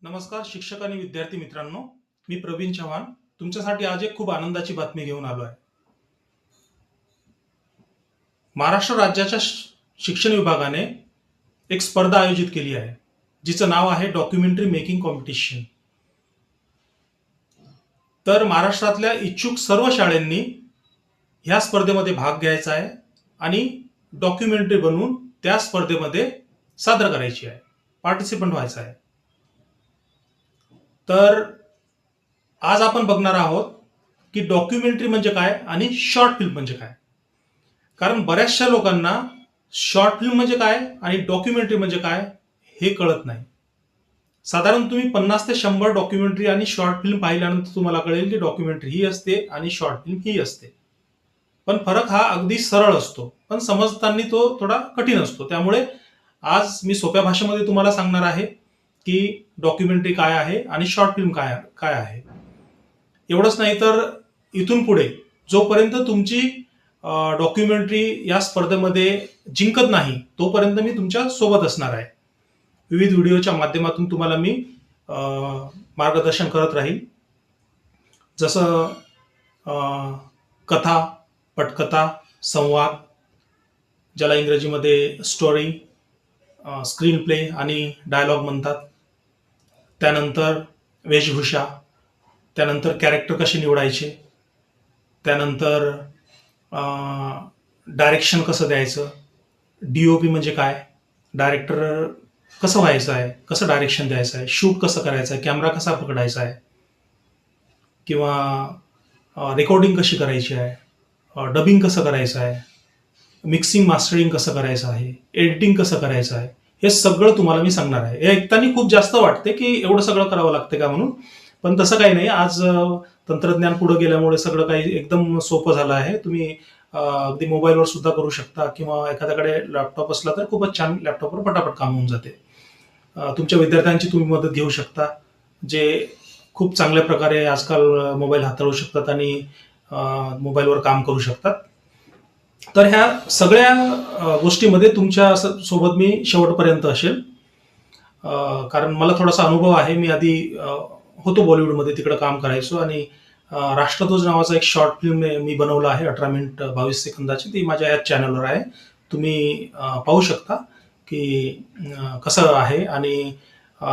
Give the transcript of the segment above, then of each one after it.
नमस्कार शिक्षक आणि विद्यार्थी मित्रांनो, मी प्रवीण चव्हाण तुमच्यासाठी आज एक खूप आनंदाची बातमी घेऊन आलो आहे. महाराष्ट्र राज्याच्या शिक्षण विभागाने एक स्पर्धा आयोजित केली आहे, जिचं नाव आहे डॉक्युमेंटरी मेकिंग कॉम्पिटिशन. तर महाराष्ट्रातल्या इच्छुक सर्व शाळांनी ह्या स्पर्धेमध्ये भाग घ्यायचा आहे आणि डॉक्युमेंटरी बनवून त्या स्पर्धेमध्ये सादर करायची आहे, पार्टिसिपंट व्हायचं आहे. तर आज आपण बघणार आहोत की डॉक्युमेंटरी म्हणजे काय आणि शॉर्ट फिल्म म्हणजे काय. कारण बऱ्याचशा लोकांना शॉर्ट फिल्म म्हणजे काय आणि डॉक्युमेंटरी म्हणजे काय हे कळत नाही. साधारण तुम्ही 50 ते 100 डॉक्युमेंटरी आणि शॉर्ट फिल्म पाहिल्यानंतर तुम्हाला कळेल की डॉक्युमेंटरी ही असते आणि शॉर्ट फिल्म ही असते. पण फरक हा अगदी सरळ असतो, पण समजताना तो थोडा कठीण असतो. त्यामुळे आज मी सोप्या भाषेमध्ये तुम्हाला सांगणार आहे की डॉक्युमेंटरी काय आहे आणि शॉर्ट फिल्म काय काय आहे. एवढंच नाही तर इथून पुढे जोपर्यंत तुमची डॉक्युमेंटरी या स्पर्धेमध्ये जिंकत नाही तोपर्यंत मी तुमच्या सोबत असणार आहे. विविध व्हिडिओच्या माध्यमातून तुम्हाला मी मार्गदर्शन करत राहील. जसं कथा, पटकथा, संवाद, ज्याला इंग्रजीमध्ये स्टोरी, स्क्रीन प्ले आणि डायलॉग म्हणतात. त्यानंतर वेशभूषा, त्यानंतर कॅरेक्टर कसे निवडायचे, त्यानंतर डायरेक्शन कसं द्यायचं, DOP म्हणजे काय, डायरेक्टर कसं व्हायचं आहे, कसं डायरेक्शन द्यायचं आहे, शूट कसं करायचं आहे, कॅमेरा कसा पकडायचा आहे, किंवा रेकॉर्डिंग कशी करायची आहे, डबिंग कसं करायचं आहे, मिक्सिंग मास्टरिंग कसं करायचं आहे, एडिटिंग कसं करायचं आहे, हे सगळं तुम्हाला मी सांगणार आहे. हे ऐकताना खूप जास्त वाटते की एवढं सगळं करावं लागतं का म्हणून, पण तसं काही नाही. आज तंत्रज्ञान पुढे गेल्यामुळे सगळं काही एकदम सोपं झालं आहे. तुम्ही अगदी मोबाईलवर सुद्धा करू शकता किंवा एखाद्याकडे लॅपटॉप असला तर खूपच छान लॅपटॉपवर पटापट काम होऊन जाते. तुमच्या विद्यार्थ्यांची तुम्ही मदत घेऊ शकता, जे खूप चांगल्या प्रकारे आजकाल मोबाईल हाताळू शकतात आणि मोबाईलवर काम करू शकतात. तर ह्या सगळ्या गोष्टीमध्ये तुमच्या सोबत मी शेवटपर्यंत असेल, कारण मला थोडासा अनुभव आहे. मी आधी होतो बॉलिवूडमध्ये, तिकडे काम करायचो आणि राष्ट्रध्वज नावाचा एक शॉर्ट फिल्म मी बनवला आहे 18 मिनिट 22 सेकंदाची. ती माझ्या याच चॅनलवर आहे, तुम्ही पाहू शकता की कसं आहे आणि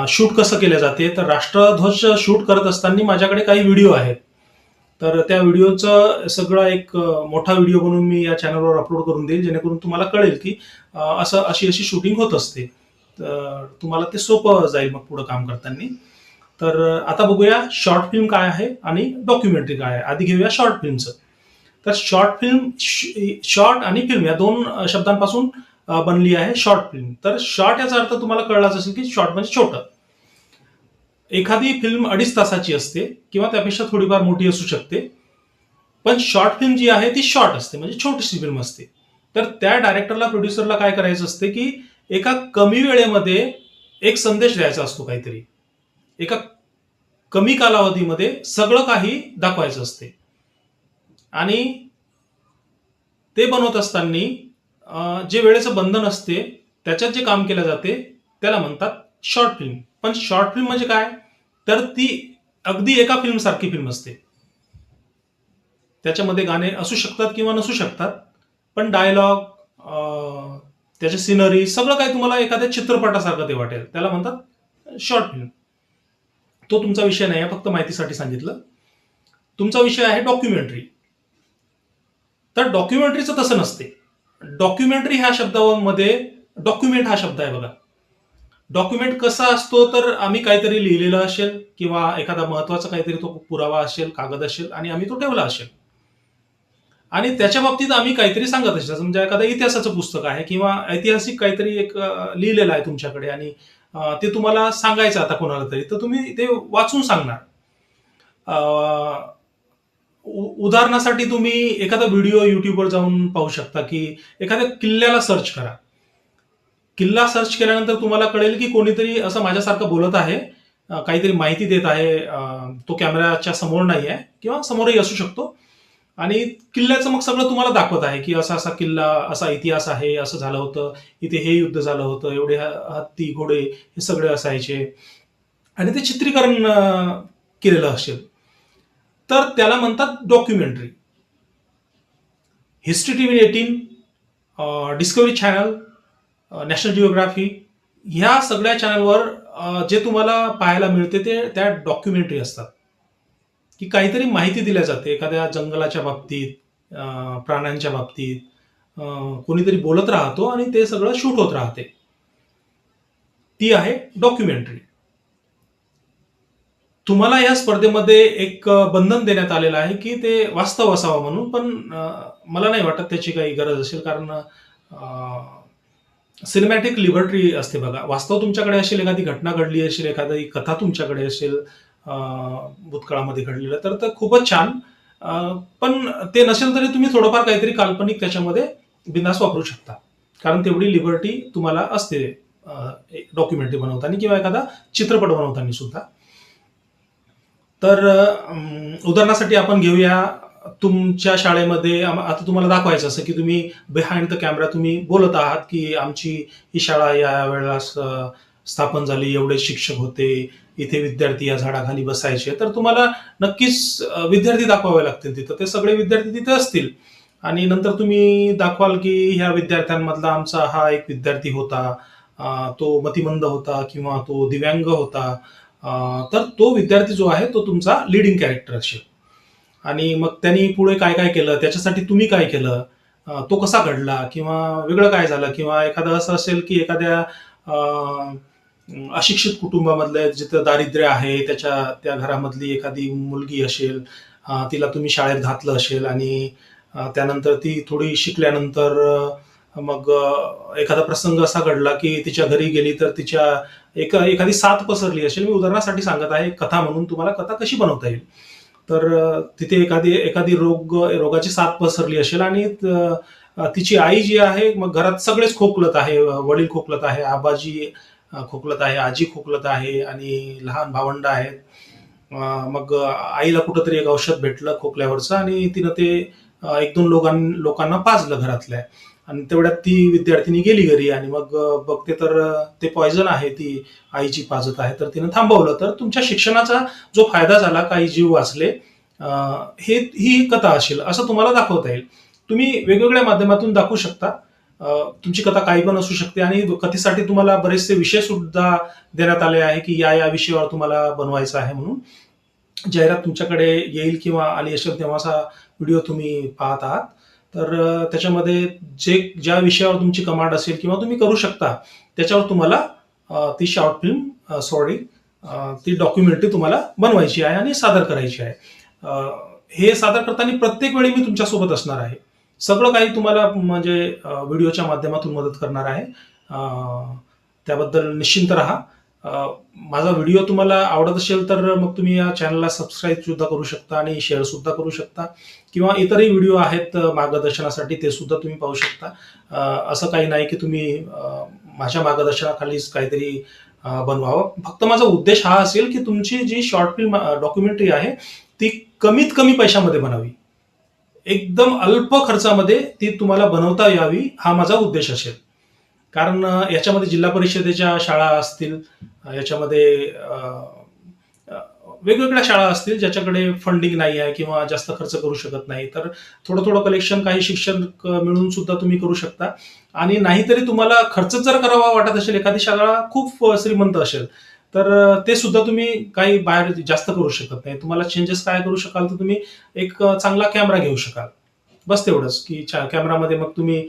शूट कसं केलं जाते. तर राष्ट्रध्वज शूट करत असताना माझ्याकडे काही व्हिडिओ आहेत. तर त्या व्हिडिओचं सगळं एक मोठा व्हिडिओ बनवून मी या चॅनलवर अपलोड करून देईल, जेणेकरून तुम्हाला कळेल की अशी शूटिंग होत असते. तर तुम्हाला ते सोपं जाईल मग पुढे काम करताना. तर आता बघूया शॉर्ट फिल्म काय आहे आणि डॉक्युमेंटरी काय आहे. आधी घेऊया शॉर्ट फिल्मचं. तर शॉर्ट फिल्म, शॉर्ट आणि फिल्म या दोन शब्दांपासून बनली आहे शॉर्ट फिल्म. तर शॉर्ट याचा अर्थ तुम्हाला कळलाच असेल की शॉर्ट म्हणजे छोटं. एखादी फिल्म 2.5 तासाची असते किंवा त्यापेक्षा थोडीफार मोठी असू शकते, पण शॉर्ट फिल्म जी आहे ती शॉर्ट असते, म्हणजे छोटीशी फिल्म असते. तर त्या डायरेक्टरला, प्रोड्युसरला काय करायचं असते की एका कमी वेळेमध्ये एक संदेश द्यायचा असतो काहीतरी. एका कमी कालावधीमध्ये सगळं काही दाखवायचं असते आणि ते बनवत असताना जे वेळेचं बंधन असते त्याच्यात जे काम केलं जाते त्याला म्हणतात शॉर्ट फिल्म. पण शॉर्ट फिल्म म्हणजे काय, तर ती अगदी एका फिल्म सारखी फिल्म असते. त्याच्यामध्ये गाणे असू शकतात किंवा नसू शकतात, पण डायलॉग, त्याचे सिनरी, सगळं काही तुम्हाला एखाद्या चित्रपटासारखं ते वाटेल. त्याला म्हणतात शॉर्ट फिल्म. तो तुमचा विषय नाही आहे, फक्त माहितीसाठी सांगितलं. तुमचा विषय आहे डॉक्युमेंटरी. तर डॉक्युमेंटरीचं तसं नसते. डॉक्युमेंटरी ह्या शब्दामध्ये डॉक्युमेंट हा शब्द आहे बघा. डॉक्युमेंट कसा असतो, तर आम्ही काहीतरी लिहिलेलं असेल किंवा एखादा महत्वाचा काहीतरी तो पुरावा असेल, कागद असेल आणि आम्ही तो ठेवला असेल आणि त्याच्या बाबतीत आम्ही काहीतरी सांगत असेल. समजा एखादं इतिहासाचं पुस्तक आहे किंवा ऐतिहासिक काहीतरी एक लिहिलेलं आहे तुमच्याकडे आणि ते तुम्हाला सांगायचं आता कोणाला तरी, तर तुम्ही ते वाचून सांगणार. उदाहरणासाठी तुम्ही एखादा व्हिडिओ युट्यूबवर जाऊन पाहू शकता की एखाद्या किल्ल्याला सर्च करा. किल्ला सर्च केल्यानंतर तुम्हाला कळेल की कोणीतरी असं माझ्यासारखं बोलत आहे, काहीतरी माहिती देत आहे. तो कॅमेराच्या समोर नाही आहे किंवा समोरही असू शकतो आणि किल्ल्याचं मग सगळं तुम्हाला दाखवत आहे की असा असा किल्ला, असा इतिहास आहे, असं झालं होतं, इथे हे युद्ध झालं होतं, एवढे हत्ती, घोडे हे सगळे असायचे. आणि ते चित्रीकरण केलेलं असेल, तर त्याला म्हणतात documentary. History TV 18, discovery channel, national geography, ह्या सगळ्या चॅनलवर जे तुम्हाला पाहायला मिळते ते त्या डॉक्युमेंटरी असतात, की काहीतरी माहिती दिल्या जाते एखाद्या जंगलाच्या बाबतीत, प्राण्यांच्या बाबतीत. कोणीतरी बोलत राहतो आणि ते सगळं शूट होत राहते. ती आहे डॉक्युमेंटरी. तुम्हाला या स्पर्धेमध्ये एक बंधन देण्यात आलेलं आहे की ते वास्तव असावं म्हणून, पण मला नाही वाटत त्याची काही गरज असेल, कारण सिनेमॅटिक लिबर्टी असते बघा. वास्तव तुमच्याकडे असेल, एखादी घटना घडली असेल, एखादी कथा तुमच्याकडे असेल भूतकाळामध्ये घडलेलं, तर खूपच छान. पण ते नसेल तरी तुम्ही थोडंफार काहीतरी काल्पनिक त्याच्यामध्ये बिंदास वापरू शकता, कारण तेवढी लिबर्टी तुम्हाला असते डॉक्युमेंटरी बनवताना किंवा एखादा चित्रपट बनवताना सुद्धा. तर उदाहरणासाठी आपण घेऊया, तुमच्या शाळेमध्ये आता तुम्हाला दाखवायचं असं की तुम्ही बिहाइंड द कॅमेरा तुम्ही बोलत आहात की आमची ही शाळा या वेळेला स्थापन झाली, एवढे शिक्षक होते, इथे विद्यार्थी या झाडाखाली बसायचे. तर तुम्हाला नक्कीच विद्यार्थी दाखवावे लागतील तिथं, ते सगळे विद्यार्थी तिथे असतील. आणि नंतर तुम्ही दाखवाल की ह्या विद्यार्थ्यांमधला आमचा हा एक विद्यार्थी होता, तो मतिमंद होता किंवा तो दिव्यांग होता. तर तो विद्यार्थी जो आहे तो तुमचा लिडिंग कॅरेक्टर असेल. आणि मग त्यांनी पुढे काय काय केलं, त्याच्यासाठी तुम्ही काय केलं, तो कसा घडला किंवा वेगळं काय झालं, किंवा एखादं असं असेल की एखाद्या अशिक्षित कुटुंबामधलं जिथं दारिद्र्य आहे त्या घरामधली एखादी मुलगी असेल, तिला तुम्ही शाळेत घातलं असेल आणि त्यानंतर ती थोडी शिकल्यानंतर मग एखादा प्रसंग असा घडला की तिच्या घरी गेली तर तिच्या एखादी साथ पसरली असेल. मी उदाहरणासाठी सांगत आहे, कथा म्हणून तुम्हाला कथा कशी बनवता येईल. तर तिथे एखादी रोगाची साथ पसरली असेल आणि तिची आई जी आहे, मग घरात सगळेच खोकलत आहे, वडील खोकलत आहे, आबाजी खोकलत आहे, आजी खोकलत आहे आणि लहान भावंड आहेत. मग आईला कुठंतरी एक औषध भेटलं खोकल्यावरचं आणि तिनं ते एक दोन लोकांना पाजलं घरातल्या. आणि तेवढ्यात ती विद्यार्थिनी गेली घरी आणि मग बघते तर ते पॉयझन आहे, ती आईची पाजत आहे. तर तिनं थांबवलं, तर तुमच्या शिक्षणाचा जो फायदा झाला, काही जीव वाचले, ही कथा असेल असं तुम्हाला दाखवता येईल. तुम्ही वेगवेगळ्या माध्यमातून दाखवू शकता. तुमची कथा काही पण असू शकते आणि कथेसाठी तुम्हाला बरेचसे विषय सुद्धा देण्यात आले आहे की या विषयावर तुम्हाला बनवायचं आहे म्हणून. जाहिरात तुमच्याकडे येईल किंवा आली असेल तेव्हाचा व्हिडिओ तुम्ही पाहत आहात. तर त्याच्यामध्ये ज्या विषयावर तुमची कमांड असेल किंवा तुम्ही करू शकता त्याच्यावर तुम्हाला ती शॉर्ट फिल्म ती डॉक्युमेंटरी तुम्हाला बनवायची आहे आणि सादर करायची आहे. हे सादर करताना प्रत्येक वेळी मी तुमच्यासोबत असणार आहे. सगळं काही तुम्हाला म्हणजे व्हिडिओच्या माध्यमातून मदत करणार आहे. त्याबद्दल निश्चिंत राहा. माझा व्हिडिओ तुम्हाला आवडत असेल तर मग तुम्ही या चॅनलला सबस्क्राईब सुद्धा करू शकता आणि शेअर सुद्धा करू शकता, किंवा इतरही व्हिडिओ आहेत मार्गदर्शनासाठी, ते सुद्धा तुम्ही पाहू शकता. असं काही नाही की तुम्ही माझ्या मार्गदर्शनाखालीच काहीतरी बनवावं. फक्त माझा उद्देश हा असेल की तुमची जी शॉर्ट फिल्म डॉक्युमेंटरी आहे ती कमीत कमी पैशामध्ये बनावी, एकदम अल्प खर्चामध्ये ती तुम्हाला बनवता यावी, हा माझा उद्देश असेल. कारण याच्यामध्ये जिल्हा परिषदेच्या शाळा असतील, याच्यामध्ये वेगवेगळ्या शाळा असतील ज्याच्याकडे फंडिंग नाही आहे किंवा जास्त खर्च करू शकत नाही, तर थोडं थोडं कलेक्शन काही शिक्षक मिळून सुद्धा तुम्ही करू शकता. आणि नाहीतरी तुम्हाला खर्च जर करावा वाटत असेल, एखादी शाळा खूप श्रीमंत असेल, तर ते सुद्धा तुम्ही काही बाहेर जास्त करू शकत नाही. तुम्हाला चेंजेस काय करू शकाल, तर तुम्ही एक चांगला कॅमेरा घेऊ शकाल, बस तेवढंच. की कॅमेरामध्ये मग तुम्ही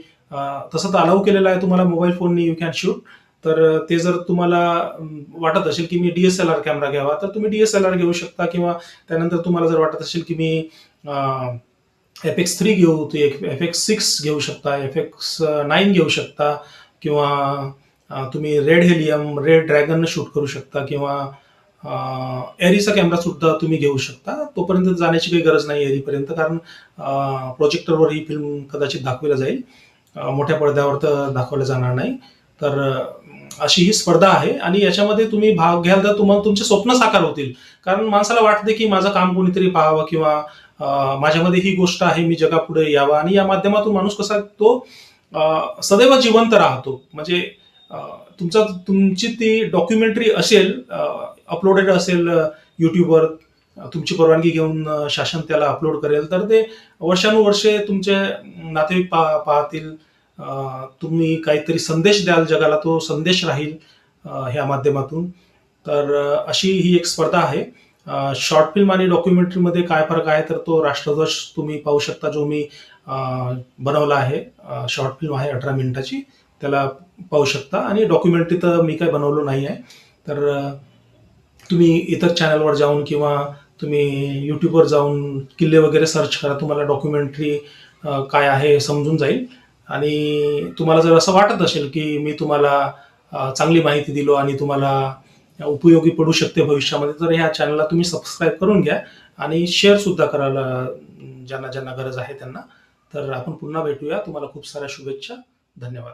तसं तर अलाउ केलेलं आहे तुम्हाला, मोबाईल फोननी यू कॅन शूट. तर ते जर तुम्हाला वाटत असेल की मी DSLR कॅमेरा घ्यावा, तर तुम्ही DSLR घेऊ शकता. किंवा त्यानंतर तुम्हाला जर वाटत असेल की मी FX3 घेऊ, ते FX6 घेऊ शकता, FX9 घेऊ शकता, किंवा तुम्ही रेड ड्रॅगन शूट करू शकता, किंवा एरीचा कॅमेरा सुद्धा तुम्ही घेऊ शकता. तोपर्यंत जाण्याची काही गरज नाही एरीपर्यंत, कारण प्रोजेक्टरवर ही फिल्म कदाचित दाखवली जाईल, मोठ्या पडद्यावर तर दाखवलं जाणार नाही. तर अशी ही स्पर्धा आहे आणि याच्यामध्ये तुम्ही भाग घ्याल तर तुम्हाला तुमचे स्वप्न साकार होतील. कारण माणसाला वाटते की माझं काम कोणीतरी पाहावं किंवा माझ्यामध्ये ही गोष्ट आहे, मी जगापुढे यावं. आणि या माध्यमातून माणूस कसा तो सदैव जिवंत राहतो. म्हणजे तुमची ती डॉक्युमेंटरी असेल, अपलोडेड असेल यूट्यूबवर, तुमची परवानगी घेऊन शासन त्याला अपलोड करेल, तर ते वर्षानुवर्षे तुमचे नातेवाईक पाहतील. तुम्ही काहीतरी संदेश द्याल जगाला, तो संदेश राहील ह्या माध्यमातून. तर अशी ही एक स्पर्धा आहे. शॉर्ट फिल्म आणि डॉक्युमेंटरीमध्ये काय फरक आहे, तर तो राष्ट्रध्वज तुम्ही पाहू शकता, जो मी बनवला आहे. शॉर्ट फिल्म आहे 18 मिनिटाची, त्याला पाहू शकता. आणि डॉक्युमेंटरी तर मी काय बनवलं नाही आहे. तर तुम्ही इतर चॅनलवर जाऊन किंवा तुम्ही यूट्यूबवर जाऊन किल्ले वगैरे सर्च करा, तुम्हाला डॉक्युमेंटरी काय आहे हे समजून जाईल. आणि तुम्हाला जर असं वाटत असेल की मी तुम्हाला चांगली माहिती दिलो आणि तुम्हाला उपयोगी पडू शकते भविष्यामध्ये, तर ह्या चॅनलला तुम्ही सबस्क्राईब करून घ्या आणि शेअर सुद्धा करायला ज्यांना ज्यांना गरज आहे त्यांना. तर आपण पुन्हा भेटूया. तुम्हाला खूप साऱ्या शुभेच्छा. धन्यवाद.